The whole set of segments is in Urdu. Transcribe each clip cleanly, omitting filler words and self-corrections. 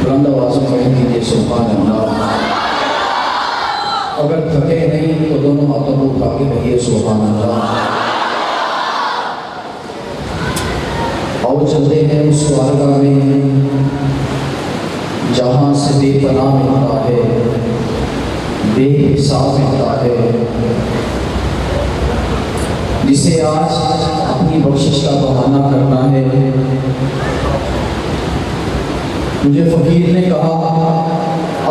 بلند آوازوں میں کیجیے سبحان اللہ۔ اگر تھکے نہیں تو دونوں ہاتھوں کو اٹھا کے کہیے سبحان اللہ۔ اور چلتے ہیں اس بارگاہ میں جہاں سے بے پناہ ملتا ہے، بے حساب ملتا ہے، جسے آج اپنی بخشش کا بہانہ کرنا ہے۔ مجھے فقیر نے کہا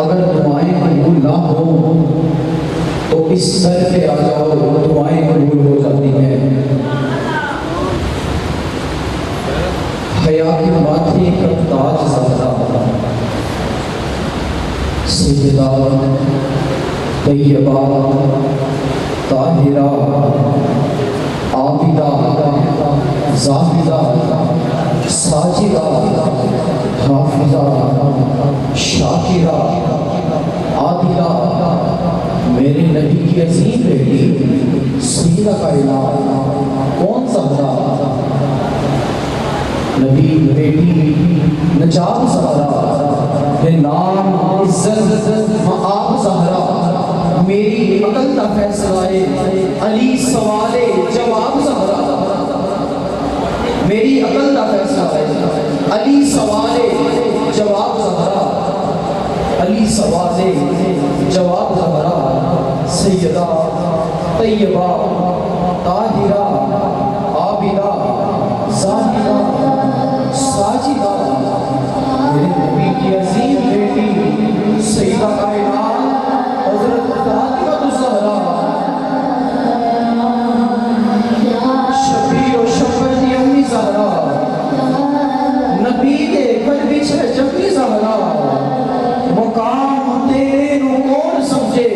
اگر دعائیں قبول نہ ہوں تو اس در پہ آ جاؤ، دعائیں قبول ہو جاتی ہیں۔ حیا کی ماتھے کا تاج زہرا، سیدہ طیبہ طاہرہ عابدہ زاہدہ ساجدہ حافظہ شاکرہ عادلہ، میرے نبی کی عظیم بیٹی سیدہ کائنات کون زہرا، نبی بیٹی نجات زہرا ہے، نام عزت مآب زہرا، میری عقل کا فیصلہ علی سوال جواب زہرا، میری عقل کا فیصلہ علی سوال جواب زہرا، علی سوال جواب زہرا، سیدہ طیبہ طاہرہ عابدہ زاہدہ ساجدہ، میرے نبی کی عظیم بیٹی سیدہ کائنات حضرت فاطمہ الزہرا، شفیع و شفیع کی امی زہرا، نبی کے گھر بچھے جبی زہرا، مقام تیرے نو کون سمجھے،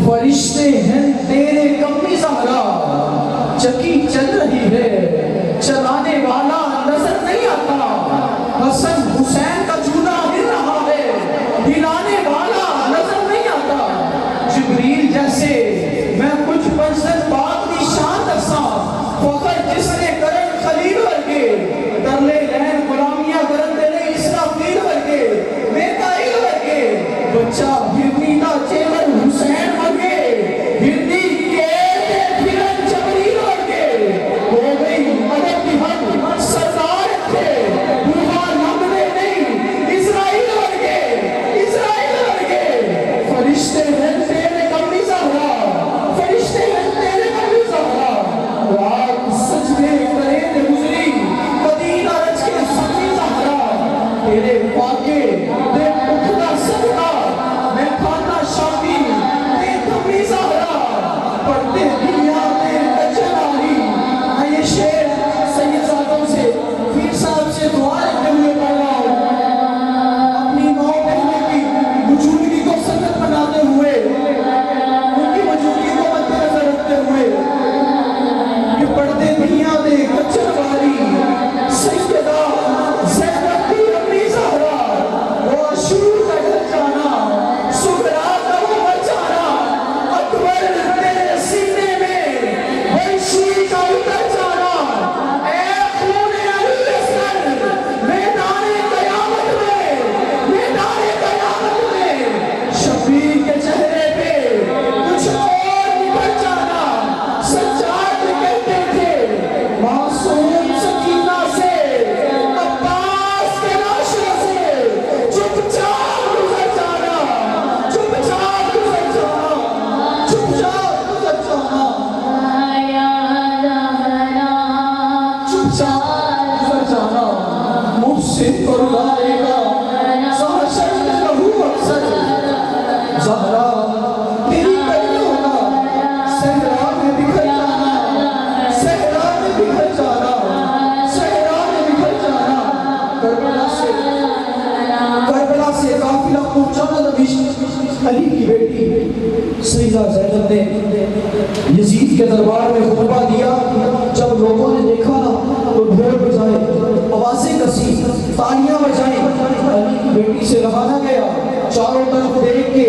فرشتے ہیں تیرے کمی زہرا، چکی چل رہی ہے چلانے والا نظر نہیں آتا، حسن حسین کا جوڑا ہل رہا ہے ہلانے والا نظر نہیں آتا، جبریل جیسے میں کچھ منزل بات کی شان دساں، فخر جس نے کرن خلیل ورگے، درلے لین غلامیاں کرن دے لے اسرافیل ورگے، میکائیل ورگے، بچہ ہرنی دا چیور حسین ورگے، ہرنی کہتے پھرن جبریل ورگے، ہو گئی مدد کی حد سردار تھے، بوہا نمبرے نہیں اسرائیل ورگے، اسرائیل ورگے، فرشتے ہیں تیرے کمی زہرا، فرشتے ہیں تیرے کمی زہرا، رات سجدے کرے دے گزری مدینہ رچ کے سمی زہرا، تیرے واقع دے اٹھنا صدقہ میں کھانا شامی دے کمی زہرا، پڑھتے دنیا میں کچن آئی، میں یہ شعر سید زادوں سے پیر صاحب سے دعا رکھتے ہوئے پڑھ رہا ہوں، اپنی ماں بہنوں کی وجودگی کو سنت بناتے ہوئے، ان کی وجودگی کو مد نظر رکھتے ہوئے، کہ پڑھتے دنیا دے کچن والی سیدہ زینب کی امی زہرا، وہ عاشور کا گھر جانا سغرا کا وہ مر جانا، اکبر تیرے سینے میں وحشی کا اتر جانا، اے خون علی اصغر میدان قیامت میں، میدان قیامت میں شفیع کے چہرے پہ کچھ اور نکل جانا، سجاد کہتے تھے معصوم سکینہ سے عباس کے ناشرے سے چپ چاپ گزر جانا، چپ چاپ گزر جانا، چپ چاپ گزر جانا، چپ چاپ گزر جانا، محسن کو رلائے گا زہر شجد رہو اکثر، زہرا تیری کڑیوں کا صحرا میں بکھر جانا، صحرا میں بکھر جانا، صحرا میں بکھر جانا، کربلا سے قافلہ پہنچانا دمشق، علی کی بیٹی سیدہ زینب نے یزید کے دربار میں خطبہ دیا، جب لوگوں نے دیکھا تو ڈھول بجائے، آوازیں کسی، تالیاں بجائیں، علی کی بیٹی سے رہا نہ گیا، چاروں طرف دیکھ کے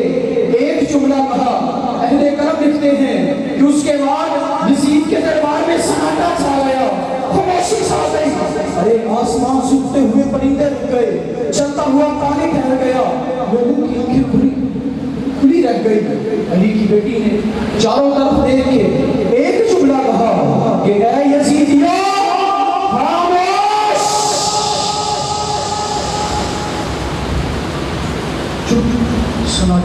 ایک جملہ کہا، اہل کرم لکھتے ہیں کہ اس کے بعد یزید کے دربار میں سناٹا چھا گیا، خاموشی چھا گئی، ارے آسمان سوکھتے ہوئے پرندے رک گئے، چلتا ہوا پانی گئی. علی کی بیٹی نے چاروں طرف دیکھ کے ایک جملہ کہا کہ اے یزیدیوں خاموش. چپ سنا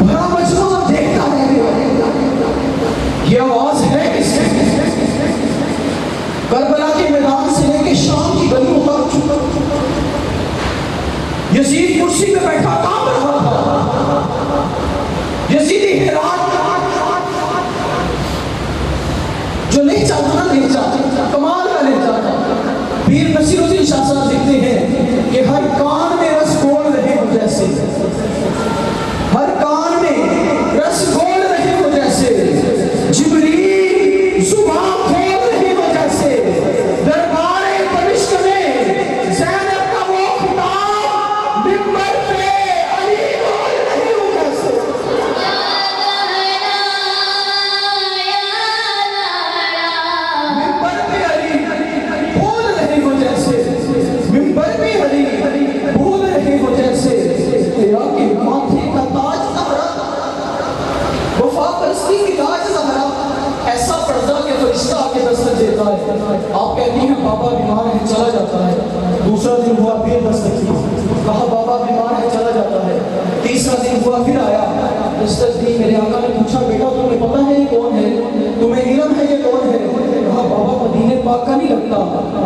بھرا مجموعہ دیکھتا ہے. یہ آواز ہے کس کی؟ کربلا کے میدان سے لے کے شام کی گلیوں تک یزید کرسی پہ بیٹھا کام رہا تھا. یزیدی ہرات جو نہیں چاہتا نا نہیں چاہتا کمال کا نہیں چاہتا. پیر نصیر الدین شاہ صاحب لکھتے ہیں کہ ہر کان میں رس گھول رہے ہو جیسے, ہر کان میں رس گھول رہے ہو جیسے, جبریل زبان کھول رہے ہو جیسے, دربار دمشق میں زینب کا وہ خطاب منبر پہ علی بول رہے ہو جیسے. منبر پہ علی بول رہے ہو جیسے, منبر پہ علی بول رہے ہو جیسے. یا کہ ماتھے کا تاج زہرا, وفا پرستی کی تاج زہرا, ایسا پردہ کہ فرشتہ آ کے دستک دیتا ہے. آپ کہتی ہیں بابا بیمار ہے چلا جاتا ہے. دوسرا دن ہوا پھر دستک دی, کہا بابا بیمار ہے چلا جاتا ہے. تیسرا دن ہوا پھر آیا, دستک دی. میرے آقا نے پوچھا بیٹا تمہیں پتہ ہے یہ کون ہے, تمہیں علم ہے یہ کون ہے؟ کہا بابا مدینے پاک کا نہیں لگتا,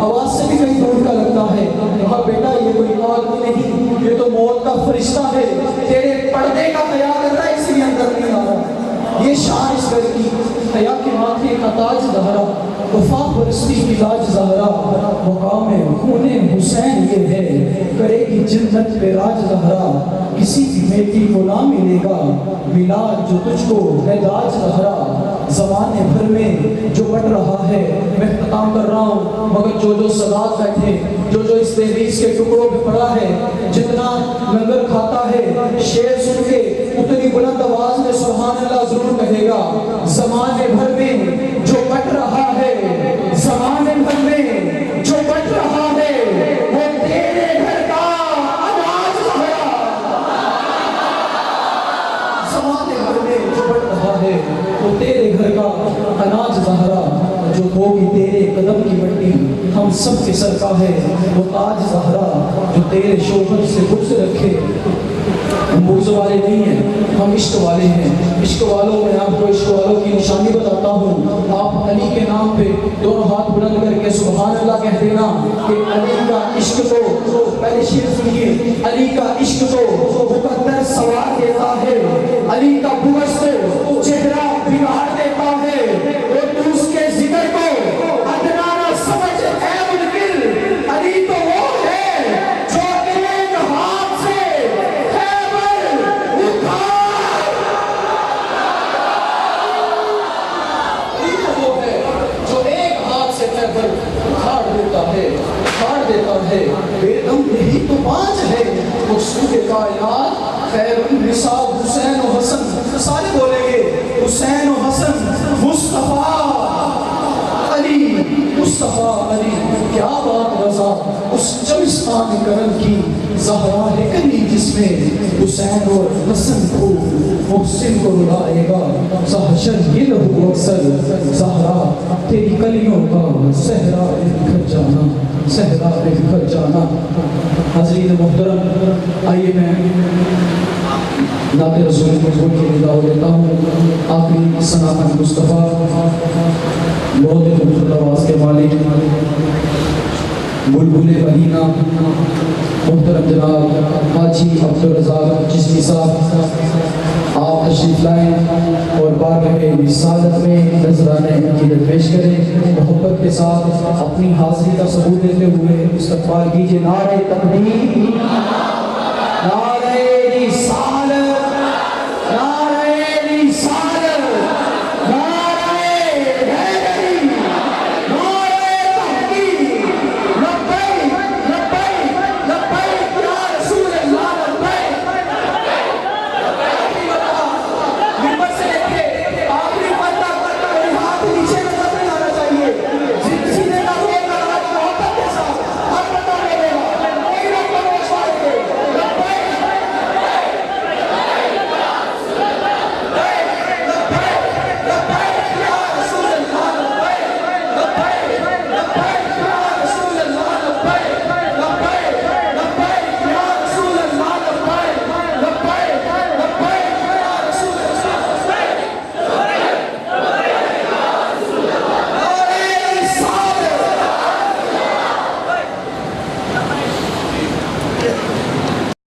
آواز سے بھی کہیں دور کا لگتا ہے. کہا بیٹا یہ کوئی آدمی نہیں, یہ تو موت کا فرشتہ ہے, تیرے پردے کا حیا کر رہا ہے اس لیے اندر نہیں آ رہا. یہ شان اس گھر کی, حیا کے ماتھے کا تاج زہرا, وفا پرستی کی لاج زہرا, مقام خون حسین یہ ہے, کرے گی جنت پہ راج زہرا. کسی بھی بیٹی کو نہ ملے گا میلاد جو تجھ کو ہے داج زہرا. زمانے بھر میں جو بٹ رہا ہے, میں ختم کر رہا ہوں مگر جو جو سادات بیٹھے, جو جو اس تحریر کے ٹکڑوں پہ پڑا ہے, جتنا لنگر کھاتا ہے شعر سن کے اتنی بلند آواز میں سبحان اللہ ضرور کہے گا. زمانے بھر میں جو بٹ رہا ہے, زمانے بھر میں جو بٹ رہا ہے, وہ تیرے گھر کا اناج زہرا. زمانے بھر میں جو بٹ رہا ہے وہ تیرے گھر کا اناج زہرا. جو ہوگی تیرے قدم کی مٹی ہم سب کے سر کا ہے وہ تاج زہرا. جو تیرے شوہر سے بغض رکھے, ہم بغض والے نہیں ہیں, ہم عشق والے ہیں. عشق والوں میں آپ کو عشق والوں کی نشانی بتاتا ہوں. آپ علی کے نام پہ دونوں ہاتھ بلند کر کے سبحان اللہ کہہ دینا کہ علی کا عشق تو, پہلے شعر سنیے, علی کا عشق تو مقدر سوار دیتا ہے, علی کا بغض تو چہرہ بگاڑ دیتا ہے. اور تو اس کے ذکر کو ادنا نہ سمجھ اے منکر, علی تو وہ ہے جو ایک ہاتھ سے خیبر اٹھائے. علی تو وہ ہے جو ایک ہاتھ سے خیبر اٹھا دیتا ہے, اٹھا دیتا ہے. بے دم یہی تو پانچ ہے مقصود کائنات, خیر النساء حسین و حسن. سارے بولیں گے حسین و حسن, مصطفیٰ علی, مصطفیٰ علی. کیا بات رضا اس چمستان کرم کی, زہرا ہے کلی جس میں حسین اور حسن کو محسن کو رلائے گا. سحشر یہ لہو اکثر زہرا, تیری کلیوں کا صحرا بکھر جانا, صحرا بکھر جانا. حضرین محترم, آئیے میں نعت رسول مضمون کی نداء دیتا ہوں. آخری ثنا مصطفیٰ بہت ہی خوبصورت آواز کے مالک بلبل مدینہ محترم جناب حاجی عبدالرزاق چشتی صاحب, آپ تشریف لائیں اور بارگاہ سعادت میں نذرانے عقیدت پیش کریں. محبت کے ساتھ اپنی حاضری کا ثبوت دیتے ہوئے استقبال کیجیے. نعرہ تکبیر, نعرہ